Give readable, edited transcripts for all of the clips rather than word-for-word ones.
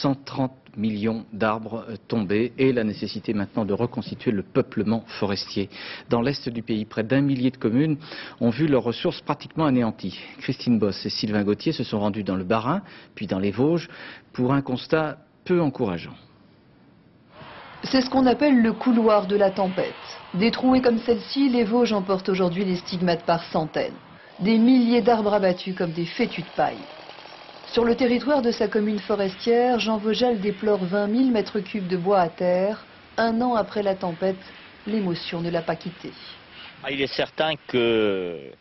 130 millions d'arbres tombés et la nécessité maintenant de reconstituer le peuplement forestier. Dans l'est du pays, près d'1 millier de communes ont vu leurs ressources pratiquement anéanties. Christine Bosse et Sylvain Gauthier se sont rendus dans le Bas-Rhin, puis dans les Vosges, pour un constat peu encourageant. C'est ce qu'on appelle le couloir de la tempête. Détrouées comme celle-ci, les Vosges en portent aujourd'hui les stigmates par centaines. Des milliers d'arbres abattus comme des fétus de paille. Sur le territoire de sa commune forestière, Jean Vogel déplore 20 000 mètres cubes de bois à terre. Un an après la tempête, l'émotion ne l'a pas quitté. Il est certain que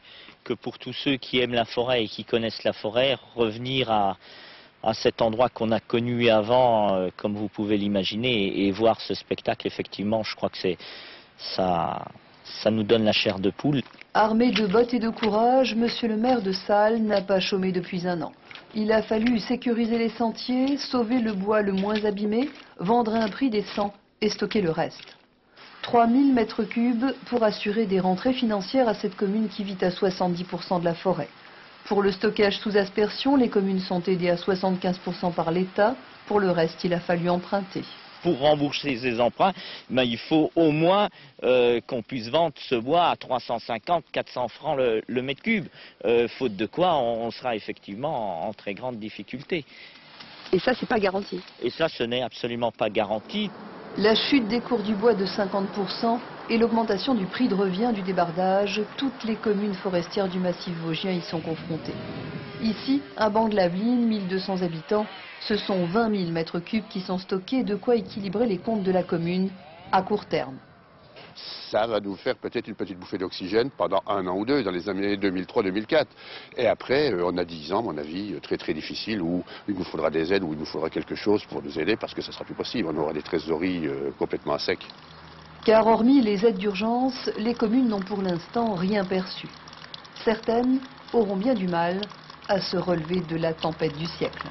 pour tous ceux qui aiment la forêt et qui connaissent la forêt, revenir à cet endroit qu'on a connu avant, comme vous pouvez l'imaginer, et voir ce spectacle, effectivement, je crois que ça nous donne la chair de poule. Armé de bottes et de courage, monsieur le maire de Salles n'a pas chômé depuis un an. Il a fallu sécuriser les sentiers, sauver le bois le moins abîmé, vendre à un prix décent et stocker le reste. 3000 mètres cubes pour assurer des rentrées financières à cette commune qui vit à 70% de la forêt. Pour le stockage sous aspersion, les communes sont aidées à 75% par l'État. Pour le reste, il a fallu emprunter. Pour rembourser ces emprunts, il faut au moins qu'on puisse vendre ce bois à 350-400 francs le mètre cube. Faute de quoi, on sera effectivement en très grande difficulté. Et ça, c'est pas garanti. Et ça, ce n'est absolument pas garanti. La chute des cours du bois de 50% et l'augmentation du prix de revient du débardage, toutes les communes forestières du massif vosgien y sont confrontées. Ici, à Ban-de-Laveline, 1200 habitants, ce sont 20 000 mètres cubes qui sont stockés, de quoi équilibrer les comptes de la commune à court terme. Ça va nous faire peut-être une petite bouffée d'oxygène pendant un an ou deux, dans les années 2003-2004. Et après, on a 10 ans, à mon avis, très très difficiles, où il nous faudra des aides, où il nous faudra quelque chose pour nous aider, parce que ça ne sera plus possible. On aura des trésoreries complètement à sec. Car hormis les aides d'urgence, les communes n'ont pour l'instant rien perçu. Certaines auront bien du mal à se relever de la tempête du siècle.